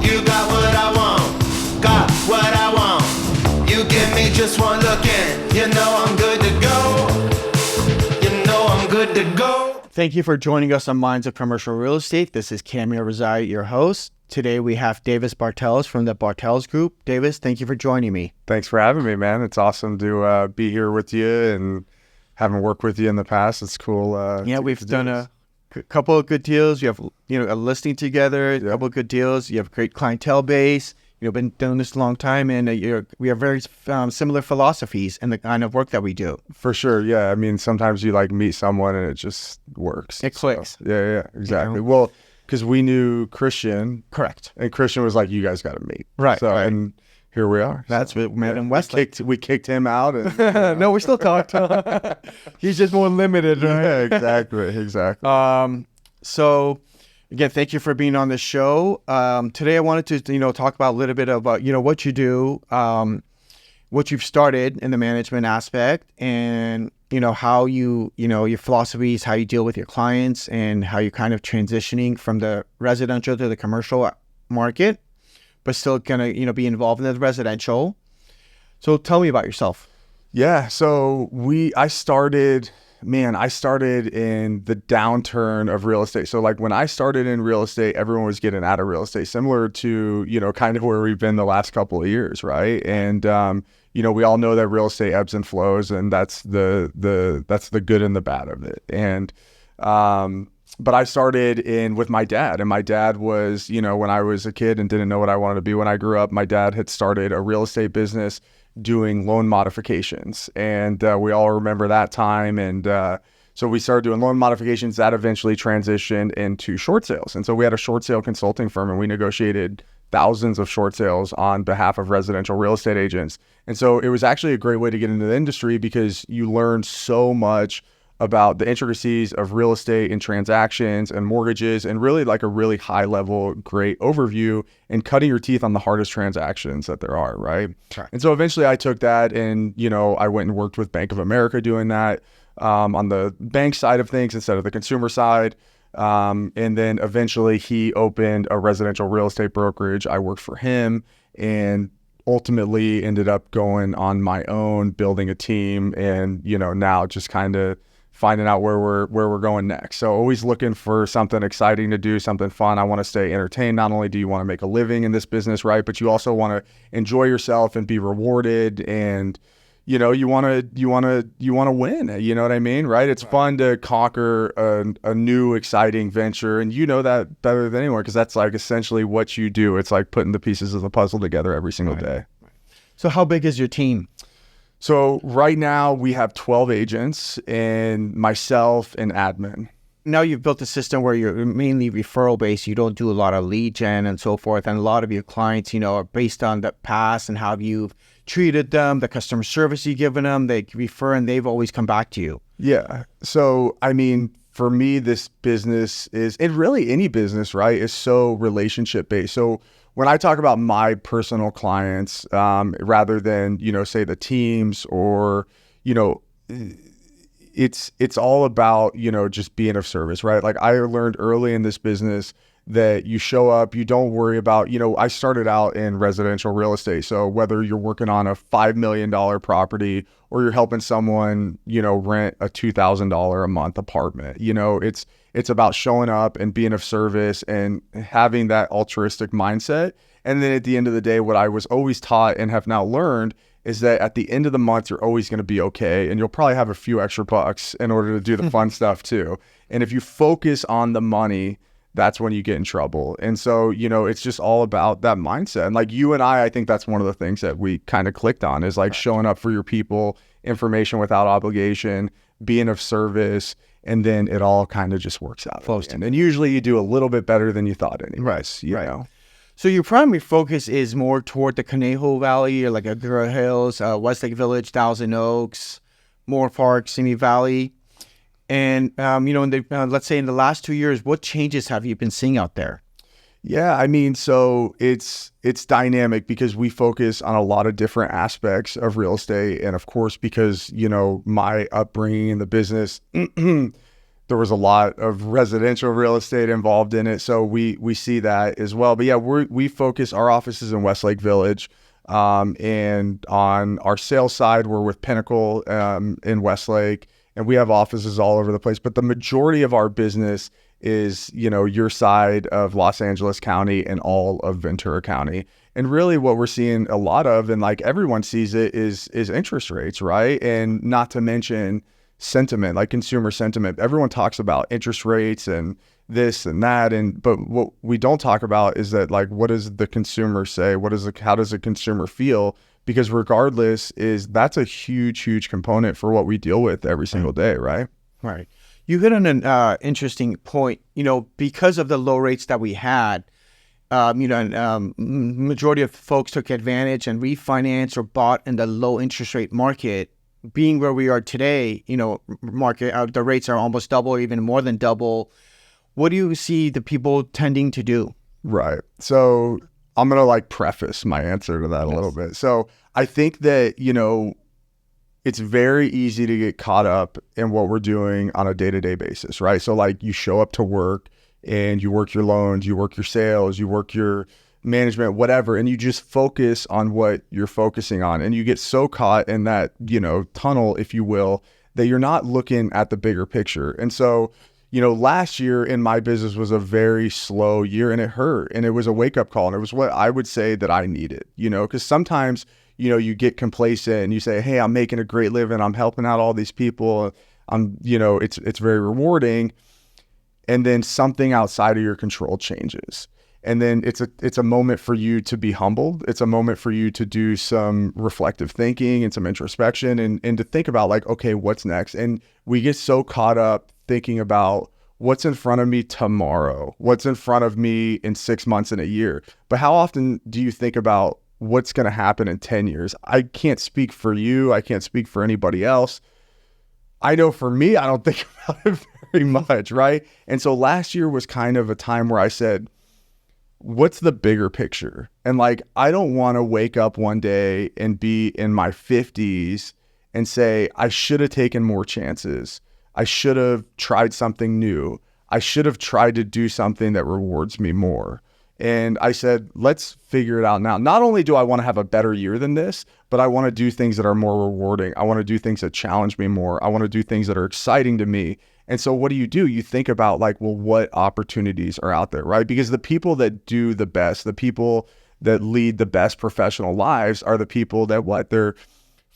You got what I want, got what I want. You give me just one look and you know I'm good to go. You know I'm good to go. Thank you for joining us on Minds of Commercial Real Estate. This is Kamyar Rezaie, your host. Today we have Davis Bartels from the Bartels Group. Davis, thank you for joining me. Thanks for having me, man. It's awesome to be here with you, and having worked with you in the past. It's cool. We've done a couple of good deals. You have, a listing together, a couple of good deals. You have a great clientele base. You've been doing this a long time, and we have very similar philosophies in the kind of work that we do. For sure, yeah. I mean, sometimes you meet someone and it just works. It clicks. So, yeah, exactly. Well, because we knew Christian. Correct. And Christian was like, you guys got to meet. Right. So, right. And here we are. That's what met in Westlake. We kicked him out. And, No, we still talk to him. He's just more limited, right? Yeah, exactly. So, again, thank you for being on the show. Today I wanted to, talk about a little bit about, what you do, what you've started in the management aspect, and, how your philosophies, how you deal with your clients, and how you're kind of transitioning from the residential to the commercial market, but still going to, be involved in the residential. So tell me about yourself. Yeah. So I started in the downturn of real estate. So when I started in real estate, everyone was getting out of real estate, similar to, kind of where we've been the last couple of years. Right. And, we all know that real estate ebbs and flows, and that's the good and the bad of it. And, but I started with my dad, and my dad was, when I was a kid and didn't know what I wanted to be when I grew up, my dad had started a real estate business doing loan modifications. And we all remember that time. And so we started doing loan modifications. That eventually transitioned into short sales. And so we had a short sale consulting firm, and we negotiated thousands of short sales on behalf of residential real estate agents. And so it was actually a great way to get into the industry, because you learn so much about the intricacies of real estate and transactions and mortgages, and really a really high level, great overview, and cutting your teeth on the hardest transactions that there are, right? Right. And so eventually I took that, and, I went and worked with Bank of America doing that on the bank side of things instead of the consumer side. And then eventually he opened a residential real estate brokerage. I worked for him, and ultimately ended up going on my own, building a team, and, now just kind of finding out where we're going next. So always looking for something exciting to do, something fun. I want to stay entertained. Not only do you want to make a living in this business, right, but you also want to enjoy yourself and be rewarded, and you want to win. You know what I mean, right? It's fun to conquer a new exciting venture, and that better than anyone, because that's essentially what you do. It's putting the pieces of the puzzle together every single day. So how big is your team? So right now we have 12 agents and myself and admin. Now you've built a system where you're mainly referral based. You don't do a lot of lead gen and so forth. And a lot of your clients, are based on the past and how you've treated them, the customer service you've given them. They refer, and they've always come back to you. Yeah. So, for me, this business and really any business, right, is so relationship based. So when I talk about my personal clients, rather than, say the teams, or, it's all about, just being of service, right? I learned early in this business that you show up, you don't worry about, I started out in residential real estate. So whether you're working on a $5 million property, or you're helping someone, rent a $2,000 a month apartment, it's about showing up and being of service and having that altruistic mindset. And then at the end of the day, what I was always taught and have now learned is that at the end of the month, you're always going to be okay. And you'll probably have a few extra bucks in order to do the fun stuff too. And if you focus on the money, that's when you get in trouble. And so, it's just all about that mindset. And you and I think that's one of the things that we kind of clicked on, is showing up for your people, information without obligation, being of service, and then it all kind of just works out. And usually you do a little bit better than you thought anyways, you know. So your primary focus is more toward the Conejo Valley, or Agoura Hills, Westlake Village, Thousand Oaks, Moore Park, Simi Valley. And, let's say in the last 2 years, what changes have you been seeing out there? Yeah, so it's dynamic, because we focus on a lot of different aspects of real estate. And of course, because, my upbringing in the business, there was a lot of residential real estate involved in it. So we see that as well. But yeah, we focus, our offices in Westlake Village. And on our sales side, we're with Pinnacle in Westlake, and we have offices all over the place. But the majority of our business is, your side of Los Angeles County and all of Ventura County. And really what we're seeing a lot of, and like everyone sees it, is interest rates, right? And not to mention sentiment, like consumer sentiment. Everyone talks about interest rates and this and that, but what we don't talk about is that, like, what does the consumer say? How does the consumer feel? Because regardless, that's a huge component for what we deal with every single day, right? Right. You hit on an interesting point. Because of the low rates that we had, majority of folks took advantage and refinanced or bought in the low interest rate market. Being where we are today, market the rates are almost double, even more than double. What do you see the people tending to do? Right. So I'm going to preface my answer to that a little bit. So I think that, it's very easy to get caught up in what we're doing on a day-to-day basis, right? So you show up to work and you work your loans, you work your sales, you work your management, whatever, and you just focus on what you're focusing on. And you get so caught in that, tunnel, if you will, that you're not looking at the bigger picture. And so, last year in my business was a very slow year, and it hurt, and it was a wake-up call, and it was what I would say that I needed, because sometimes, you get complacent and you say, hey, I'm making a great living, I'm helping out all these people, it's very rewarding. And then something outside of your control changes. And then it's a moment for you to be humbled. It's a moment for you to do some reflective thinking and some introspection and to think about okay, what's next? And we get so caught up thinking about what's in front of me tomorrow, what's in front of me in 6 months and a year. But how often do you think about what's going to happen in 10 years? I can't speak for you. I can't speak for anybody else. I know for me, I don't think about it very much, right? And so last year was kind of a time where I said, what's the bigger picture? And I don't want to wake up one day and be in my 50s and say, I should have taken more chances. I should have tried something new. I should have tried to do something that rewards me more. And I said, let's figure it out now. Not only do I want to have a better year than this, but I want to do things that are more rewarding. I want to do things that challenge me more. I want to do things that are exciting to me. And so what do? You think about what opportunities are out there, right? Because the people that do the best, the people that lead the best professional lives are the people that they're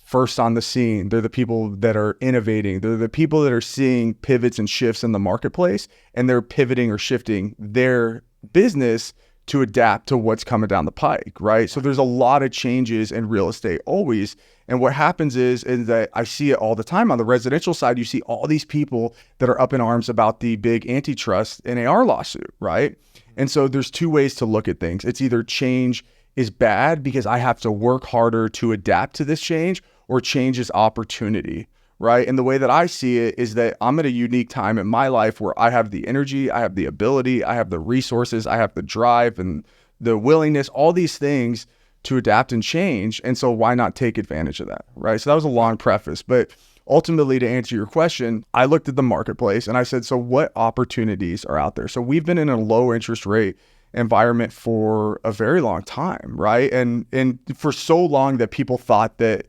first on the scene. They're the people that are innovating. They're the people that are seeing pivots and shifts in the marketplace, and they're pivoting or shifting their business to adapt to what's coming down the pike, right? So there's a lot of changes in real estate always. And what happens is that I see it all the time on the residential side. You see all these people that are up in arms about the big antitrust NAR lawsuit, right? And so there's two ways to look at things. It's either change is bad because I have to work harder to adapt to this change, or change is opportunity, right? And the way that I see it is that I'm at a unique time in my life where I have the energy, I have the ability, I have the resources, I have the drive and the willingness, all these things to adapt and change. And so why not take advantage of that, right? So that was a long preface, but ultimately to answer your question, I looked at the marketplace and I said, so what opportunities are out there? So we've been in a low interest rate environment for a very long time, right? And for so long that people thought that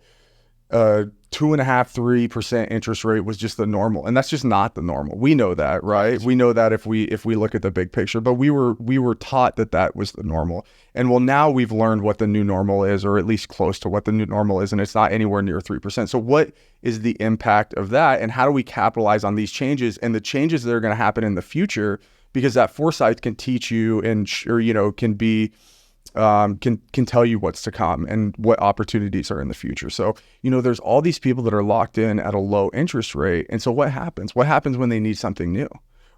2.5-3% interest rate was just the normal, and that's just not the normal. We know that, right? We know that if we look at the big picture, but we were taught that was the normal. And well, now we've learned what the new normal is, or at least close to what the new normal is, and it's not anywhere near 3%. So what is the impact of that, and how do we capitalize on these changes and the changes that are going to happen in the future? Because that foresight can teach you and can be can tell you what's to come and what opportunities are in the future. So, there's all these people that are locked in at a low interest rate. And so what happens? What happens when they need something new,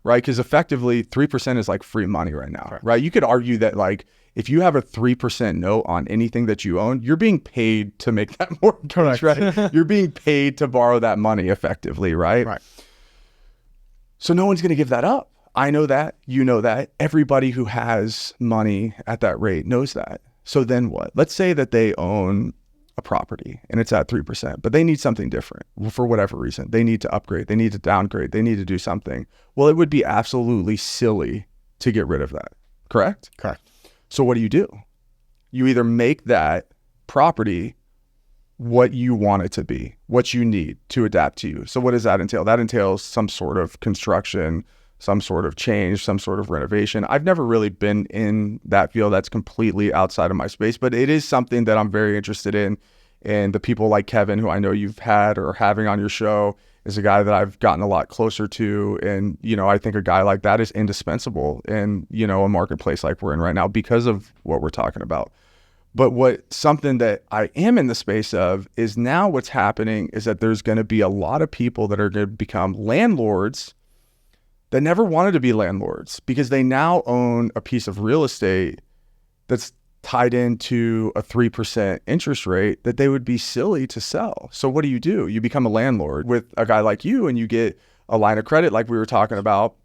right? Because effectively 3% is free money right now, right? You could argue that if you have a 3% note on anything that you own, you're being paid to make that mortgage, right? You're being paid to borrow that money effectively, right? Right. So no one's going to give that up. I know that, you know that, everybody who has money at that rate knows that. So then what? Let's say that they own a property and it's at 3%, but they need something different for whatever reason. They need to upgrade, they need to downgrade, they need to do something. Well, it would be absolutely silly to get rid of that. Correct? Correct. So what do? You either make that property what you want it to be, what you need to adapt to you. So what does that entail? That entails some sort of construction, some sort of change, some sort of renovation. I've never really been in that field. That's completely outside of my space, but it is something that I'm very interested in. And the people like Kevin, who I know you've had or having on your show, is a guy that I've gotten a lot closer to. And, I think a guy like that is indispensable in, a marketplace like we're in right now because of what we're talking about. But something that I am in the space of is now what's happening is that there's going to be a lot of people that are going to become landlords that never wanted to be landlords because they now own a piece of real estate that's tied into a 3% interest rate that they would be silly to sell. So what do? You become a landlord with a guy like you and you get a line of credit like we were talking about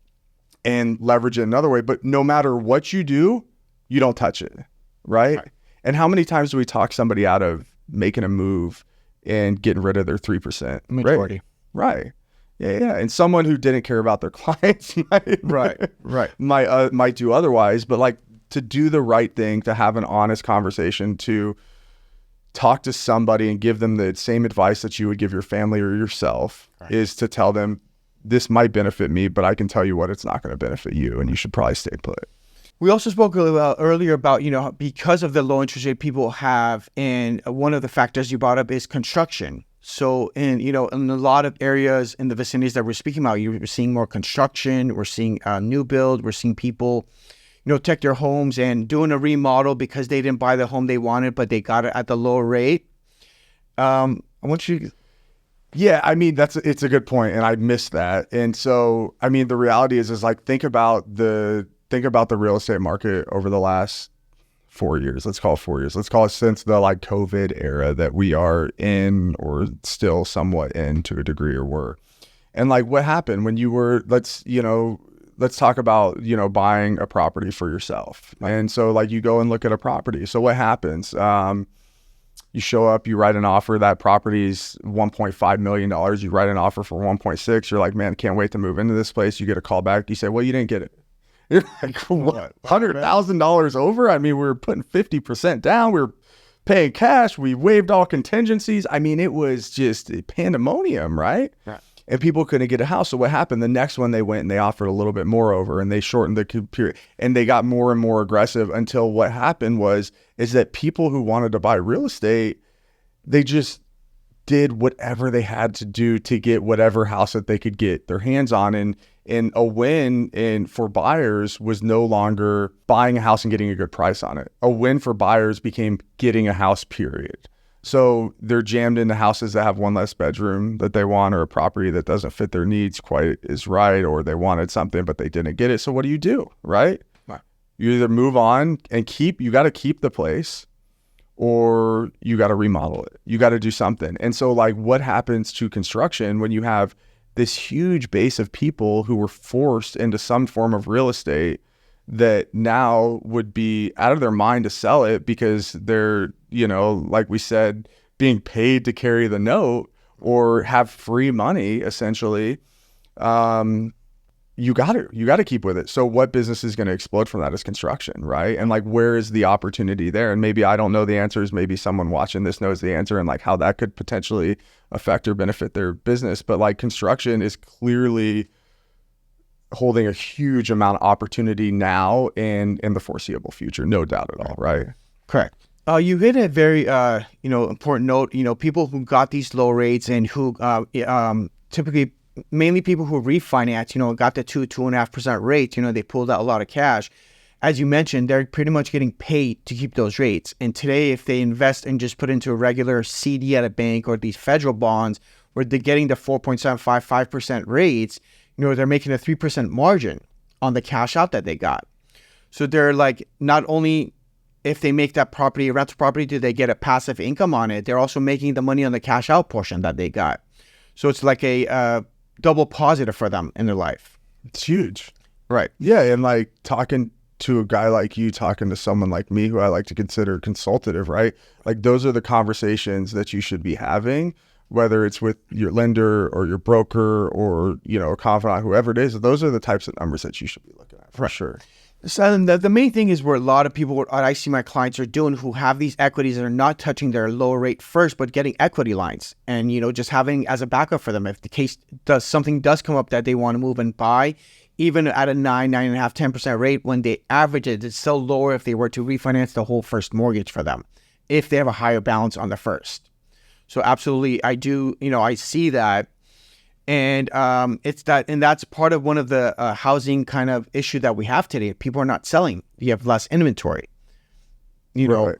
and leverage it another way. But no matter what you do, you don't touch it, right? And how many times do we talk somebody out of making a move and getting rid of their 3%? Majority. Right. Yeah. And someone who didn't care about their clients might do otherwise. But like to do the right thing, to have an honest conversation, to talk to somebody and give them the same advice that you would give your family or yourself is to tell them this might benefit me, but I can tell you what, it's not going to benefit you and you should probably stay put. We also spoke earlier about, because of the low interest rate people have, and one of the factors you brought up is construction. So in a lot of areas in the vicinities that we're speaking about, you're seeing more construction, we're seeing new build, we're seeing people, take their homes and doing a remodel because they didn't buy the home they wanted, but they got it at the lower rate. I want you. Yeah, it's a good point, and I missed that. And so, the reality is like think about the real estate market over the last 4 years. Let's call it 4 years. Let's call it since the COVID era that we are in or still somewhat in to a degree or were. And what happened when you were, let's talk about, buying a property for yourself. And so you go and look at a property. So what happens? You show up, you write an offer, that property's $1.5 million. You write an offer for 1.6. You're like, man, can't wait to move into this place. You get a call back. You say, well, you didn't get it. You're like, what? $100,000 over? We were putting 50% down. We were paying cash. We waived all contingencies. It was just a pandemonium, right? And people couldn't get a house. So what happened? The next one they went and they offered a little bit more over and they shortened the period and they got more and more aggressive until what happened is that people who wanted to buy real estate, they just did whatever they had to do to get whatever house that they could get their hands on. And a win for buyers was no longer buying a house and getting a good price on it. A win for buyers became getting a house, period. So they're jammed into houses that have one less bedroom that they want, or a property that doesn't fit their needs quite as right, or they wanted something but they didn't get it. So what do? Right? You either move on and you got to keep the place, or you got to remodel it. You got to do something. And so what happens to construction when you have this huge base of people who were forced into some form of real estate that now would be out of their mind to sell it because they're, like we said, being paid to carry the note or have free money, essentially. You got to keep with it. So what business is going to explode from that is construction, right? And where is the opportunity there? And maybe I don't know the answers. Maybe someone watching this knows the answer and how that could potentially affect or benefit their business. But construction is clearly holding a huge amount of opportunity now and in the foreseeable future, no doubt at all, right? Correct. You hit a very important note. People who got these low rates and who typically mainly people who refinance, got the 2.5% rates, they pulled out a lot of cash. As you mentioned, they're pretty much getting paid to keep those rates. And today, if they invest and just put into a regular CD at a bank or these federal bonds where they're getting the 4.755% rates, they're making a 3% margin on the cash out that they got. So they're not only if they make that property a rental property, do they get a passive income on it? They're also making the money on the cash out portion that they got. So it's a double positive for them in their life. It's huge. Right. Yeah. And talking to a guy like you talking to someone like me who I like to consider consultative, right? Like those are the conversations that you should be having, whether it's with your lender or your broker or, you know, a confidant, whoever it is. Those are the types of numbers that you should be looking at for sure. So the main thing is where a lot of people, what I see my clients are doing, who have these equities that are not touching their lower rate first, but getting equity lines, and, you know, just having as a backup for them if the case does something does come up that they want to move and buy, even at a 9.5, 10% rate, when they average it, it's still lower if they were to refinance the whole first mortgage for them, if they have a higher balance on the first. So absolutely, I do, you know, I see that. And it's that, and that's part of one of the housing kind of issue that we have today. People are not selling. You have less inventory, you know. Right.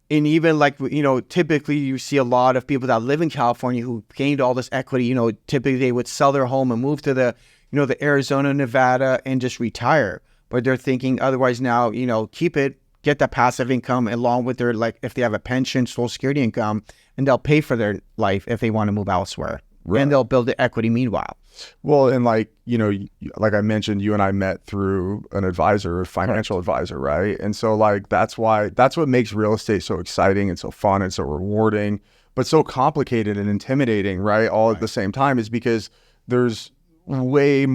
And even like, you know, typically you see a lot of people that live in California who gained all this equity. You know, typically they would sell their home and move to the, you know, the Arizona, Nevada, and just retire. But they're thinking otherwise now, you know, keep it, get that passive income along with their, like, if they have a pension, Social Security income, and they'll pay for their life if they want to move elsewhere. Right. And they'll build the equity meanwhile. Well, and like, you know, like I mentioned, you and I met through an advisor, a financial advisor, right? And so like, that's what makes real estate so exciting and so fun and so rewarding, but so complicated and intimidating, right? All at the same time, is because there's much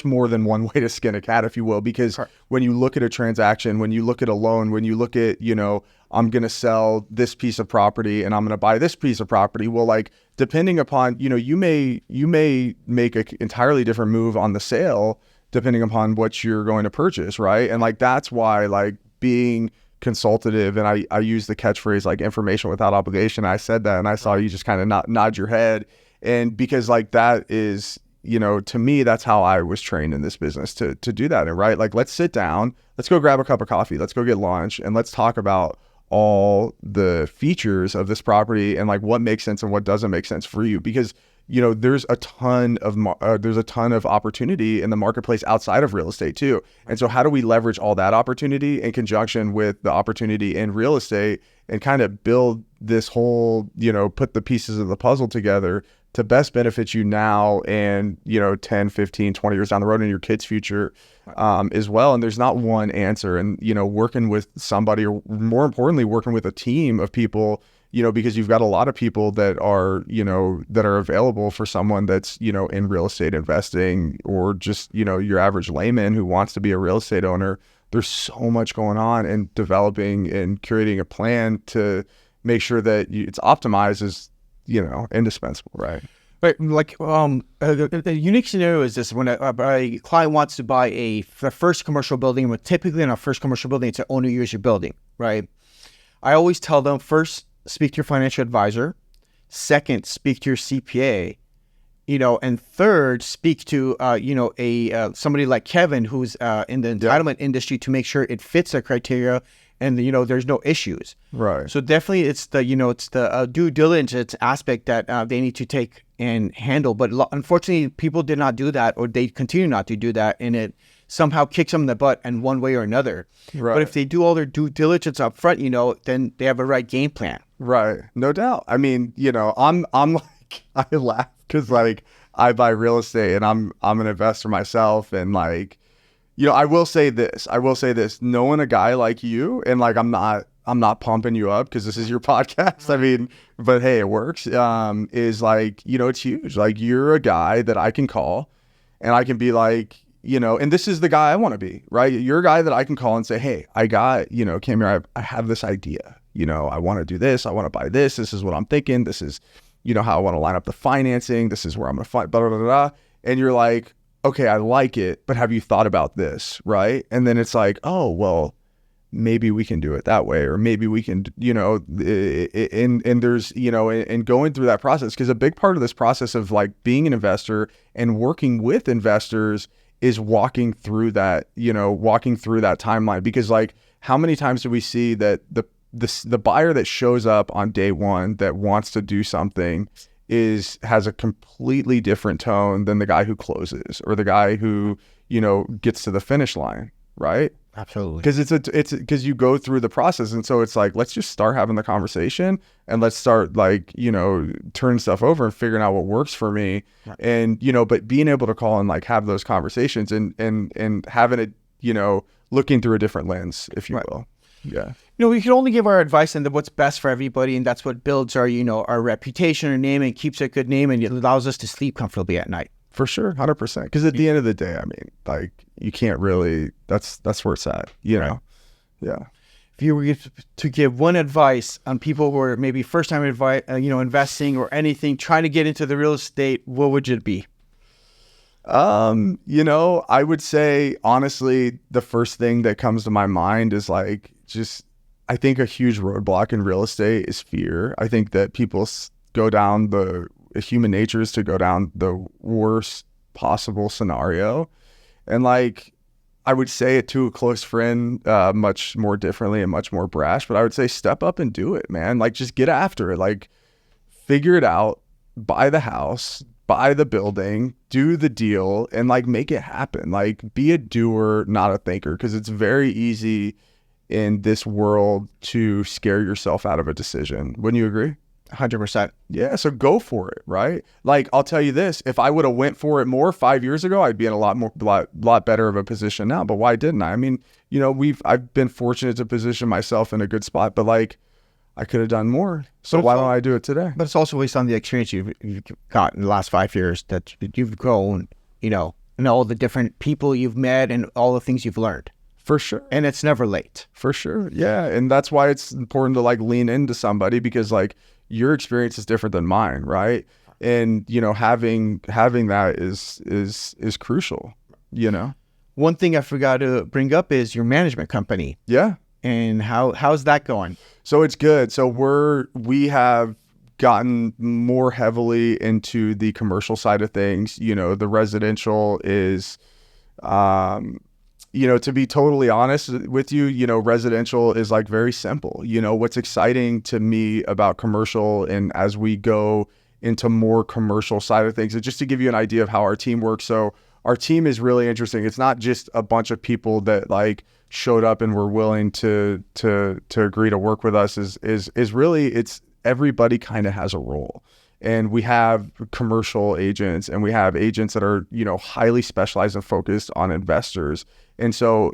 more than one way to skin a cat, if you will, because when you look at a transaction, when you look at a loan, when you look at, you know, I'm going to sell this piece of property and I'm going to buy this piece of property. Well, like, depending upon, you know, you may make an entirely different move on the sale, depending upon what you're going to purchase. Right. And like, that's why, like, being consultative, and I use the catchphrase like information without obligation. I said that and I saw you just kind of nod your head. And because like, that is, you know, to me, that's how I was trained in this business to do that. And right, like, let's sit down, let's go grab a cup of coffee, let's go get lunch, and let's talk about all the features of this property and like what makes sense and what doesn't make sense for you. Because, you know, there's a ton of opportunity in the marketplace outside of real estate too. And so how do we leverage all that opportunity in conjunction with the opportunity in real estate and kind of build this whole, you know, put the pieces of the puzzle together to best benefit you now and, you know, 10, 15, 20 years down the road in your kids' future as well. And there's not one answer. And, you know, working with somebody, or more importantly, working with a team of people, you know, because you've got a lot of people that are, you know, that are available for someone that's, you know, in real estate investing, or just, you know, your average layman who wants to be a real estate owner. There's so much going on, and developing and curating a plan to make sure that it's optimized is, you know, indispensable, right? Right, like the unique scenario is this: when a client wants to buy the first commercial building, but typically in a first commercial building, it's an owner use your building, right? I always tell them, first, speak to your financial advisor. Second, speak to your CPA. You know, and third, speak to you know, somebody like Kevin, who's in the entitlement industry, to make sure it fits their criteria. And, you know, there's no issues. Right. So definitely it's the, you know, it's the due diligence aspect that they need to take and handle. But unfortunately, people did not do that, or they continue not to do that. And it somehow kicks them in the butt in one way or another. Right. But if they do all their due diligence up front, you know, then they have a right game plan. Right. No doubt. I mean, you know, I'm like, I laugh because like I buy real estate and I'm an investor myself, and like, you know, I will say this, knowing a guy like you, and like, I'm not pumping you up because this is your podcast. I mean, but hey, it works. Is like, you know, it's huge. Like, you're a guy that I can call and I can be like, you know, and this is the guy I want to be, right? You're a guy that I can call and say, hey, I got, you know, Kamyar, I have this idea, you know, I want to do this. I want to buy this. This is what I'm thinking. This is, you know, how I want to line up the financing. This is where I'm going to find, blah, blah, blah, blah. And you're like, okay, I like it, but have you thought about this, right? And then it's like, oh, well, maybe we can do it that way, or maybe we can, you know, and there's, you know, and going through that process, because a big part of this process of like being an investor and working with investors is walking through that, you know, walking through that timeline. Because like, how many times do we see that the buyer that shows up on day one that wants to do something has a completely different tone than the guy who closes, or the guy who, you know, gets to the finish line, right? Absolutely. Because it's because you go through the process. And so it's like, let's just start having the conversation, and let's start like, you know, turning stuff over and figuring out what works for me. Right. And, you know, but being able to call and like have those conversations and having it, looking through a different lens, if you will. Yeah. We can only give our advice and what's best for everybody, and that's what builds our, our reputation, our name, and keeps a good name, and it allows us to sleep comfortably at night. For sure, 100%. Because at the end of the day, I mean, like, you can't really. That's where it's at, know. Yeah. If you were to give one advice on people who are maybe first time investing or anything, trying to get into the real estate, what would it be? I would say, honestly, the first thing that comes to my mind is like, I think a huge roadblock in real estate is fear. I think that people go down human nature is to go down the worst possible scenario. And like, I would say it to a close friend, much more differently and much more brash, but I would say step up and do it, man. Like, just get after it. Like, figure it out, buy the house, buy the building, do the deal, and like, make it happen. Like, be a doer, not a thinker, because it's very easy in this world to scare yourself out of a decision. Wouldn't you agree? 100%. Yeah, so go for it, right? Like, I'll tell you this, if I would have went for it more 5 years ago, I'd be in a lot better of a position now. But why didn't I? I mean, I've been fortunate to position myself in a good spot, but like, I could have done more. So why don't I do it today? But it's also based on the experience you've got in the last 5 years that you've grown, and all the different people you've met and all the things you've learned. For sure. And it's never late. For sure. Yeah. And that's why it's important to like lean into somebody, because like, your experience is different than mine, right? And having that is crucial. One thing I forgot to bring up is your management company. Yeah. And how's that going? So it's good. So we have gotten more heavily into the commercial side of things. The residential is to be totally honest with you, residential is like very simple. What's exciting to me about commercial, and as we go into more commercial side of things, is just to give you an idea of how our team works. So our team is really interesting. It's not just a bunch of people that like showed up and were willing to agree to work with us. Is really, it's everybody kind of has a role. And we have commercial agents, and we have agents that are, highly specialized and focused on investors. And so,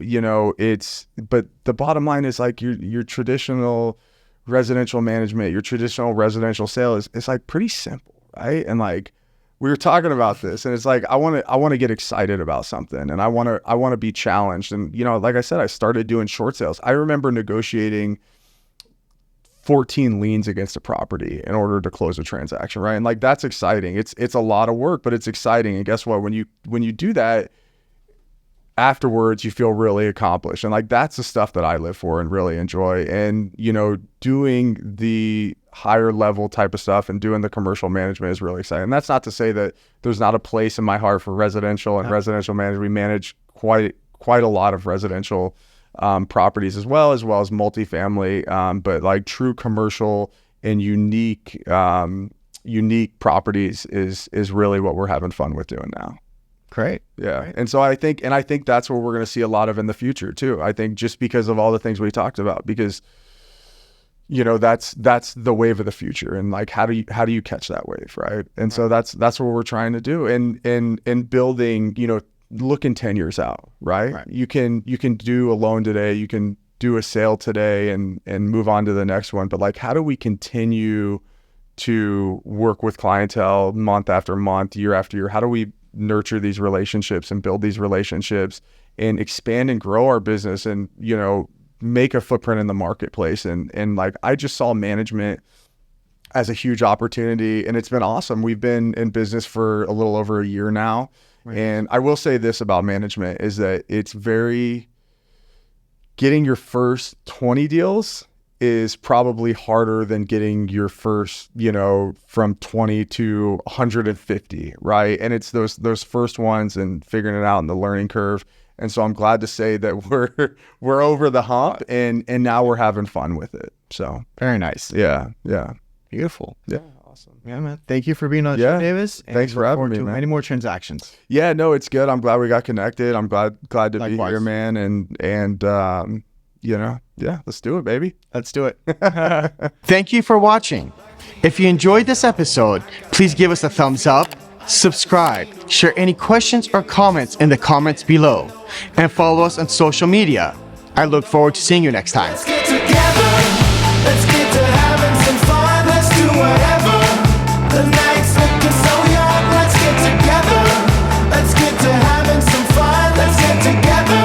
but the bottom line is like your traditional residential management, your traditional residential sale is like pretty simple, right? And like, we were talking about this, and it's like, I want to get excited about something, and I want to be challenged. And, like I said, I started doing short sales. I remember negotiating 14 liens against a property in order to close a transaction, right? And like, that's exciting. It's a lot of work, but it's exciting. And guess what? When you do that, afterwards, you feel really accomplished. And like, that's the stuff that I live for and really enjoy. And, doing the higher level type of stuff and doing the commercial management is really exciting. And that's not to say that there's not a place in my heart for residential and residential management. We manage quite a lot of residential properties as well as multifamily, but like true commercial and unique properties is really what we're having fun with doing now. Great. Yeah. Great. And so I think that's what we're going to see a lot of in the future too. I think just because of all the things we talked about, because that's the wave of the future. And like, how do you catch that wave? Right. And so that's what we're trying to do, and building, looking 10 years out, right? You can do a loan today, you can do a sale today and move on to the next one. But like, how do we continue to work with clientele month after month, year after year? How do we nurture these relationships and build these relationships and expand and grow our business and, make a footprint in the marketplace? And like, I just saw management as a huge opportunity, and it's been awesome. We've been in business for a little over a year now. Right. And I will say this about management is that it's getting your first 20 deals is probably harder than getting your first, from 20 to 150, right? And it's those first ones and figuring it out in the learning curve. And so I'm glad to say that we're over the hump, and now we're having fun with it. So very nice. Yeah. Beautiful. Yeah. Awesome. Yeah, man. Thank you for being on the show, Davis. Thanks for having me, man. Many more transactions. Yeah, no, it's good. I'm glad we got connected. I'm glad to be here, man. And let's do it, baby. Let's do it. Thank you for watching. If you enjoyed this episode, please give us a thumbs up, subscribe, share any questions or comments in the comments below, and follow us on social media. I look forward to seeing you next time. Let's get together. Let's get to having some fun. Let's do whatever. The night's looking so young. Let's get together. Let's get to having some fun. Let's get together.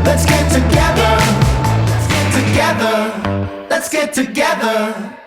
Let's get together. Let's get together. Let's get together.